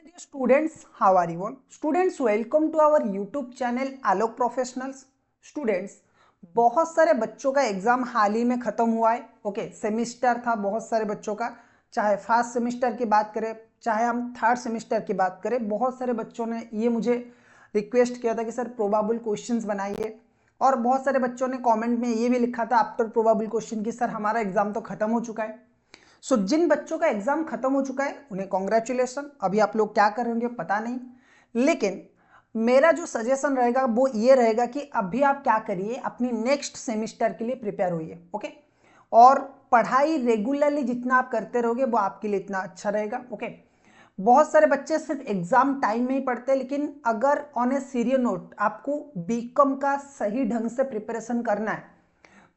dear students, how are you all? Students, welcome to our YouTube channel Alok professionals. Students, बहुत सारे बच्चों का exam हाल ही में खत्म हुआ है। ओके, सेमिस्टर था बहुत सारे बच्चों का, चाहे फर्स्ट सेमिस्टर की बात करें, चाहे हम थर्ड सेमिस्टर की बात करें। बहुत सारे बच्चों ने ये मुझे रिक्वेस्ट किया था कि सर प्रोबेबल क्वेश्चंस बनाइए, और बहुत सारे बच्चों ने कमेंट में ये भी लिखा था आफ्टर प्रोबेबल क्वेश्चन कि सर हमारा एग्जाम तो खत्म हो चुका है। सो जिन बच्चों का एग्जाम खत्म हो चुका है उन्हें कॉन्ग्रेचुलेसन। अभी आप लोग क्या कर रहे होंगे पता नहीं, लेकिन मेरा जो सजेशन रहेगा वो ये रहेगा कि अभी आप क्या करिए, अपनी नेक्स्ट सेमिस्टर के लिए प्रिपेयर होइए। ओके, और पढ़ाई रेगुलरली जितना आप करते रहोगे वो आपके लिए इतना अच्छा रहेगा। ओके, बहुत सारे बच्चे सिर्फ एग्जाम टाइम में ही पढ़ते हैं, लेकिन अगर ऑन ए सीरियस नोट आपको बीकॉम का सही ढंग से प्रिपरेशन करना है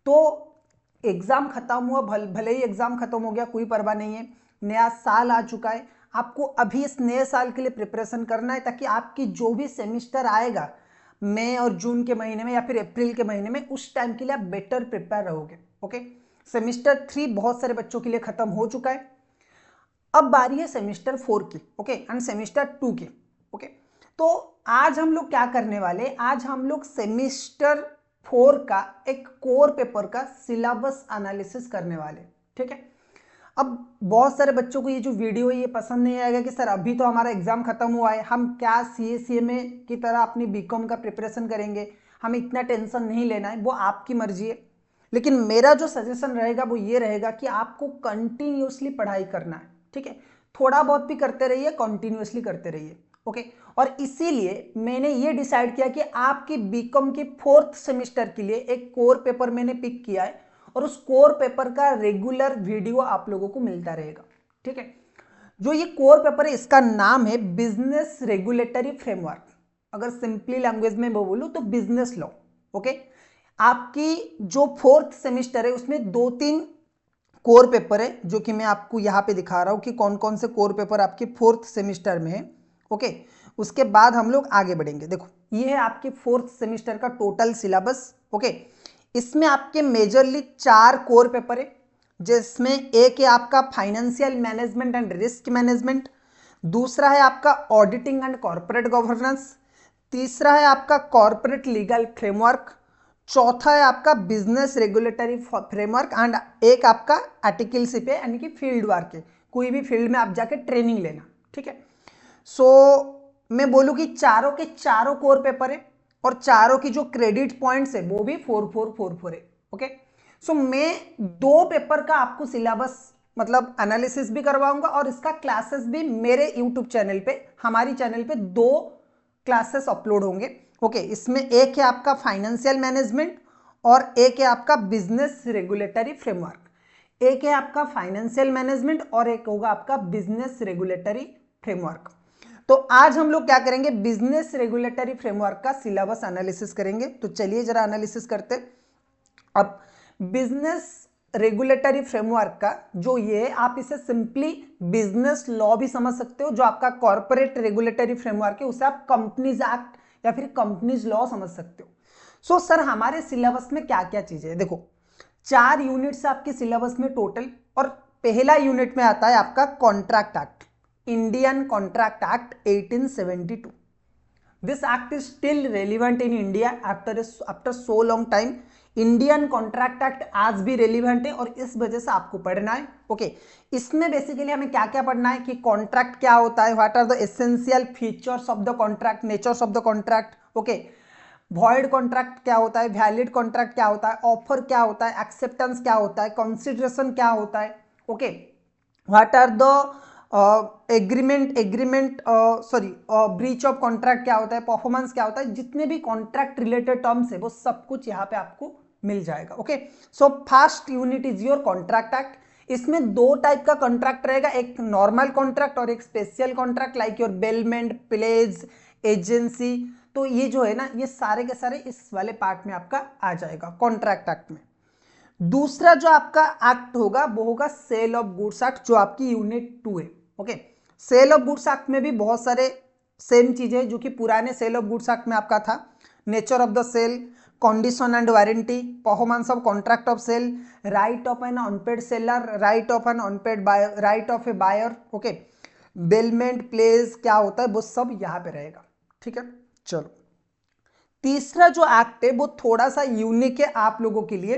तो एग्जाम खत्म हुआ, भले ही एग्जाम खत्म हो गया, कोई परवाह नहीं है। नया साल आ चुका है, आपको अभी इस नए साल के लिए प्रिपरेशन करना है ताकि आपकी जो भी सेमिस्टर आएगा मई और जून के महीने में या फिर अप्रैल के महीने में, उस टाइम के लिए आप बेटर प्रिपेयर रहोगे। ओके, सेमिस्टर 3 बहुत सारे बच्चों के लिए खत्म हो चुका है, अब बारी है सेमिस्टर 4 की। ओके, एंड सेमिस्टर 2 की। ओके, तो आज हम लोग क्या करने वाले, आज हम लोग सेमिस्टर 4 का एक कोर पेपर का सिलेबस एनालिसिस करने वाले। ठीक है, अब बहुत सारे बच्चों को ये जो वीडियो है ये पसंद नहीं आएगा कि सर अभी तो हमारा एग्जाम खत्म हुआ है, हम क्या CA की तरह अपनी बीकॉम का प्रिपरेशन करेंगे, हमें इतना टेंशन नहीं लेना है। वो आपकी मर्जी है, लेकिन मेरा जो सजेशन रहेगा वो ये रहेगा कि आपको कंटिन्यूसली पढ़ाई करना है। ठीक है, थोड़ा बहुत भी करते रहिए, कंटिन्यूसली करते रहिए। ओके, और इसीलिए मैंने ये डिसाइड किया कि आपकी बीकॉम की 4th सेमिस्टर के लिए एक कोर पेपर मैंने पिक किया है, और उस कोर पेपर का रेगुलर वीडियो आप लोगों को मिलता रहेगा। ठीक है, जो ये कोर पेपर है इसका नाम है बिजनेस रेगुलेटरी फ्रेमवर्क। अगर सिंपली लैंग्वेज में वो बोलूं तो बिजनेस लॉ। ओके, आपकी जो 4th सेमिस्टर है उसमें 2-3 कोर पेपर है, जो कि मैं आपको यहाँ पे दिखा रहा हूँ कि कौन कौन से कोर पेपर आपके 4th सेमिस्टर में है। ओके, उसके बाद हम लोग आगे बढ़ेंगे। देखो, ये है आपके 4th सेमिस्टर का टोटल सिलेबस। ओके, इसमें आपके मेजरली 4 कोर पेपर है, जिसमें एक है आपका financial management and risk management, दूसरा है आपका ऑडिटिंग एंड कॉर्पोरेट गवर्नेंस, तीसरा है आपका कॉर्पोरेट लीगल फ्रेमवर्क, चौथा है आपका बिजनेस रेगुलेटरी फ्रेमवर्क, एंड एक आपका आर्टिकल सी पे यानी कि फील्ड वर्क है, कोई भी फील्ड में आप जाके ट्रेनिंग लेना। ठीक है, सो मैं बोलूँ कि चारों के चारों कोर पेपर है, और चारों की जो क्रेडिट पॉइंट्स है वो भी 4-4-4-4 है। ओके, सो मैं 2 पेपर का आपको सिलेबस मतलब एनालिसिस भी करवाऊंगा, और इसका क्लासेस भी मेरे यूट्यूब चैनल पे, हमारी चैनल पे 2 क्लासेस अपलोड होंगे। ओके, इसमें एक है आपका फाइनेंशियल मैनेजमेंट और एक है आपका बिजनेस रेगुलेटरी फ्रेमवर्क। एक है आपका फाइनेंशियल मैनेजमेंट और एक होगा आपका बिजनेस रेगुलेटरी फ्रेमवर्क। तो आज हम लोग क्या करेंगे, बिजनेस रेगुलेटरी फ्रेमवर्क का सिलेबस एनालिसिस करेंगे। तो चलिए जरा एनालिसिस करते। अब बिजनेस रेगुलेटरी फ्रेमवर्क का जो ये, आप इसे सिंपली बिजनेस लॉ भी समझ सकते हो। जो आपका कॉर्पोरेट रेगुलेटरी फ्रेमवर्क है उसे आप कंपनीज एक्ट या फिर कंपनीज लॉ समझ सकते हो। सो सर हमारे सिलेबस में क्या क्या चीजें हैं, देखो 4 यूनिट्स आपके सिलेबस में टोटल, और पहला यूनिट में आता है आपका contract act, Indian contract act 1872। This act is still relevant in India after so long time. Indian contract act आज भी रेलिवेंट है और इस वजह से आपको पढ़ना है। ओके, इसमें बेसिकली हमें क्या क्या पढ़ना है कि कॉन्ट्रैक्ट क्या होता है, what are the essential features of the contract, natures of the contract. Okay, void contract क्या होता है, वैलिड कॉन्ट्रैक्ट क्या होता है, ऑफर क्या होता है, एक्सेप्टेंस क्या होता है, कंसिडरेशन क्या होता है। Okay, what are the agreement sorry breach of contract क्या होता है, परफॉर्मेंस क्या होता है, जितने भी कॉन्ट्रैक्ट रिलेटेड टर्म्स है वो सब कुछ यहाँ पे आपको मिल जाएगा। Okay, so first unit is your contract act. इसमें 2 टाइप का कॉन्ट्रैक्ट रहेगा, एक नॉर्मल कॉन्ट्रैक्ट और एक special contract, like your bailment, pledge, agency. तो ये जो है ना, ये सारे के सारे इस वाले पार्ट में आपका आ जाएगा कॉन्ट्रैक्ट एक्ट में। दूसरा जो आपका एक्ट होगा वो होगा सेल ऑफ गुड्स एक्ट, जो आपकी यूनिट 2 है। Okay, sale of goods act में भी बहुत सारे सेम चीजें जो कि पुराने सेल ऑफ गुड्स एक्ट में आपका था, nature of the sale, condition and warranty, performance of contract of sale, right of an unpaid seller, right of an unpaid buyer, right of a buyer. Okay, bailment place क्या होता है वो सब यहाँ पे रहेगा। ठीक है, चलो तीसरा जो एक्ट है वो थोड़ा सा यूनिक है आप लोगों के लिए।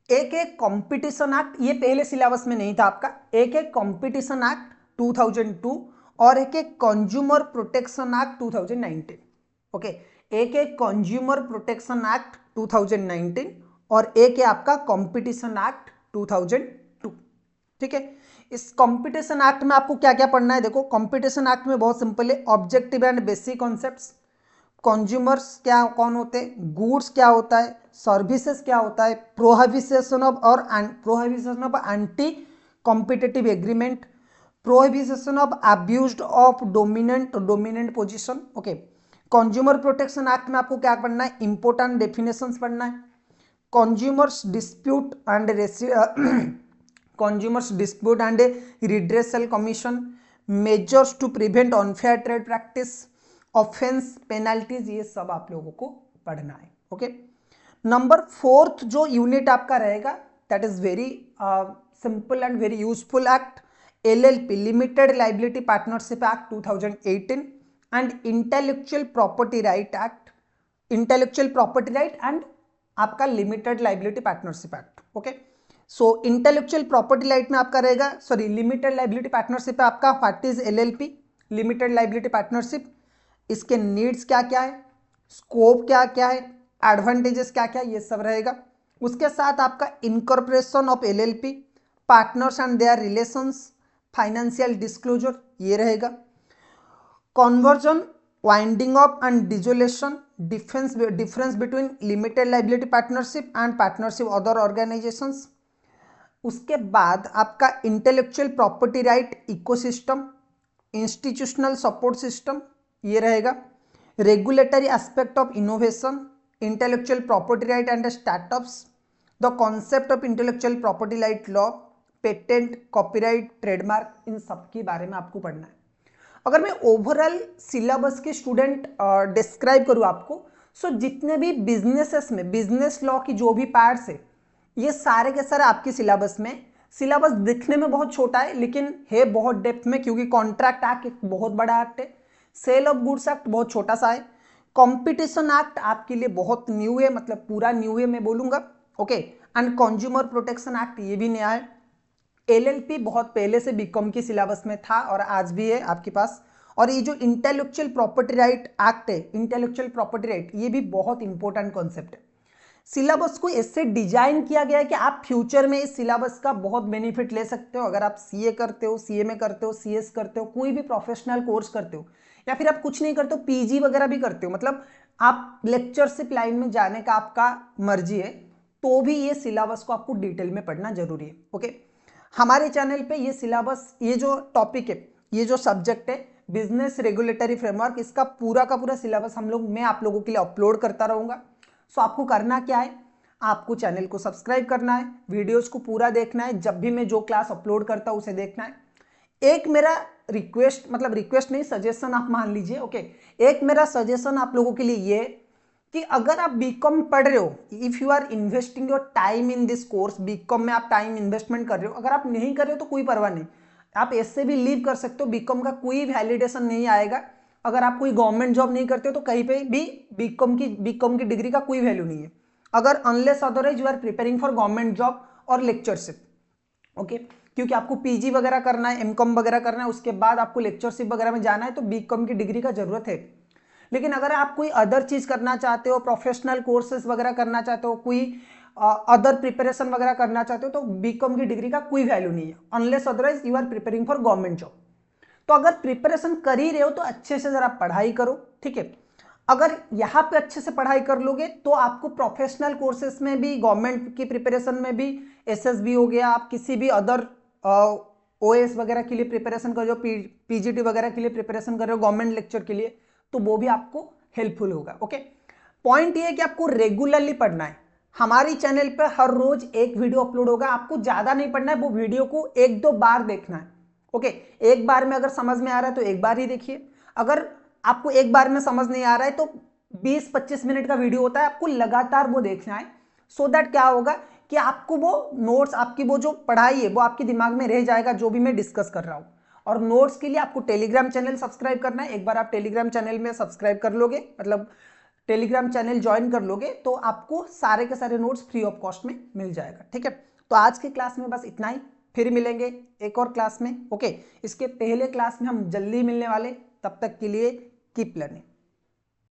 एक है कंपटीशन एक्ट, ये पहले सिलेबस में नहीं था आपका। एक है कंपटीशन एक्ट 2002 और एक है कंज्यूमर प्रोटेक्शन एक्ट 2019। ओके, एक है कंज्यूमर प्रोटेक्शन एक्ट 2019 और एक है आपका कंपटीशन एक्ट 2002। ठीक है, इस कंपटीशन एक्ट में आपको क्या क्या पढ़ना है, देखो कंपटीशन एक्ट में बहुत सिंपल है, objective and basic concepts, consumers क्या कौन होते हैं, गुड्स क्या होता है, सर्विसेज क्या होता है, prohibition of anti competitive agreement, prohibition of abuse of dominant position. Okay, consumer protection act में आपको क्या पढ़ना है, इंपोर्टेंट डेफिनेशंस पढ़ना है, consumers dispute and redressal commission, measures to prevent unfair trade practice, offence penalties, ये सब आप लोगों को पढ़ना है। ओके, नंबर 4th जो यूनिट आपका रहेगा that is very simple and very useful act, LLP limited liability partnership act 2018 and intellectual property right act, intellectual property right and आपका limited liability partnership act. Okay, so intellectual property right में आपका रहेगा, sorry limited liability partnership है आपका, what is LLP limited liability partnership, इसके needs क्या क्या है, स्कोप क्या क्या है, एडवांटेजेस क्या क्या है, ये सब रहेगा। उसके साथ आपका incorporation of LLP, partners and their relations, financial disclosure, ये रहेगा। Conversion, winding up and dissolution, difference between limited liability partnership and partnership other organisations. उसके बाद आपका intellectual property right ecosystem, institutional support system, ये रहेगा। Regulatory aspect of innovation, intellectual property right and startups, the concept of intellectual property right law, patent, copyright, trademark, इन सब के बारे में आपको पढ़ना है। अगर मैं ओवरऑल सिलेबस के स्टूडेंट डिस्क्राइब करूँ आपको, सो जितने भी बिजनेसेस में बिजनेस लॉ की जो भी पार्ट्स है ये सारे के सारे आपके सिलेबस में, सिलेबस दिखने में बहुत छोटा है लेकिन है बहुत डेप्थ में, क्योंकि कॉन्ट्रैक्ट एक्ट एक बहुत बड़ा एक्ट है, सेल ऑफ गुड्स एक्ट बहुत छोटा सा है, कंपटीशन एक्ट आपके लिए बहुत न्यू है, मतलब पूरा न्यू है मैं बोलूंगा। Okay, and consumer protection act ये भी नया है। LLP बहुत पहले से बीकॉम की सिलेबस में था और आज भी है आपके पास। और ये जो इंटेलेक्चुअल प्रॉपर्टी राइट एक्ट है, इंटेलेक्चुअल प्रॉपर्टी राइट, ये भी बहुत इंपॉर्टेंट कॉन्सेप्ट है। सिलेबस को इससे डिजाइन किया गया है कि आप फ्यूचर में इस सिलेबस का बहुत बेनिफिट ले सकते हो। अगर आप CA करते हो, CMA करते हो, CS करते हो, कोई भी प्रोफेशनल कोर्स करते हो, या फिर आप कुछ नहीं करते हो, PG वगैरह भी करते हो, मतलब आप लेक्चरशिप लाइन में जाने का आपका मर्जी है, तो भी ये सिलेबस को आपको डिटेल में पढ़ना जरूरी है। ओके, हमारे चैनल पे ये सिलेबस, ये जो टॉपिक है, ये जो सब्जेक्ट है बिजनेस रेगुलेटरी फ्रेमवर्क, इसका पूरा का पूरा सिलेबस मैं आप लोगों के लिए अपलोड करता रहूंगा। सो आपको करना क्या है, आपको चैनल को सब्सक्राइब करना है, वीडियोस को पूरा देखना है, जब भी मैं जो क्लास अपलोड करता हूं उसे देखना है। एक मेरा रिक्वेस्ट, मतलब रिक्वेस्ट नहीं, सजेशन आप मान लीजिए। ओके, एक मेरा सजेशन आप लोगों के लिए ये कि अगर आप बीकॉम पढ़ रहे हो, if you are investing your time in this course, BCom में आप टाइम इन्वेस्टमेंट कर रहे हो, अगर आप नहीं कर रहे हो तो कोई परवाह नहीं, आप ऐसे भी लीव कर सकते हो, बीकॉम का कोई वैलिडेशन नहीं आएगा। अगर आप कोई गवर्नमेंट जॉब नहीं करते हो तो कहीं पे भी बीकॉम की डिग्री का कोई वैल्यू नहीं है, अगर unless otherwise you are preparing for government job और लेक्चरशिप। ओके, क्योंकि आपको PG वगैरह करना है, MCOM वगैरह करना है, उसके बाद आपको लेक्चरशिप वगैरह में जाना है, तो बीकॉम की डिग्री का जरूरत है। लेकिन अगर आप कोई अदर चीज करना चाहते हो, प्रोफेशनल कोर्सेज वगैरह करना चाहते हो, कोई अदर प्रिपरेशन वगैरह करना चाहते हो, तो बीकॉम की डिग्री का कोई वैल्यू नहीं है, unless otherwise you are preparing for government job. तो अगर प्रिपरेशन कर ही रहे हो तो अच्छे से जरा पढ़ाई करो, ठीक है। अगर यहाँ पे अच्छे से पढ़ाई कर लोगे तो आपको प्रोफेशनल कोर्सेज में भी, गवर्नमेंट की प्रिपरेशन में भी, SSB हो गया, आप किसी भी अदर OS वगैरह के लिए प्रिपरेशन कर रहे हो, PGT वगैरह के लिए प्रिपरेशन कर रहे हो, गवर्नमेंट लेक्चर के लिए, तो वो भी आपको हेल्पफुल होगा। ओके, पॉइंट ये है कि आपको रेगुलरली पढ़ना है। हमारी चैनल पे हर रोज एक वीडियो अपलोड होगा, आपको ज्यादा नहीं पढ़ना है, वो वीडियो को 1-2 बार देखना है। ओके, एक बार में अगर समझ में आ रहा है तो एक बार ही देखिए, अगर आपको एक बार में समझ नहीं आ रहा है तो 20-25 मिनट का वीडियो होता है, आपको लगातार वो देखना है। सो दैट क्या होगा कि आपको वो नोट्स, आपकी वो जो पढ़ाई है वो आपके दिमाग में रह जाएगा, जो भी मैं डिस्कस कर रहा हूं। और नोट्स के लिए आपको टेलीग्राम चैनल सब्सक्राइब करना है। एक बार आप टेलीग्राम चैनल में सब्सक्राइब कर लोगे, मतलब टेलीग्राम चैनल ज्वाइन कर लोगे, तो आपको सारे के सारे नोट्स फ्री ऑफ कॉस्ट में मिल जाएगा। ठीक है, तो आज की क्लास में बस इतना ही, फिर मिलेंगे एक और क्लास में। ओके, इसके पहले क्लास में हम जल्दी मिलने वाले, तब तक के लिए कीप लर्निंग।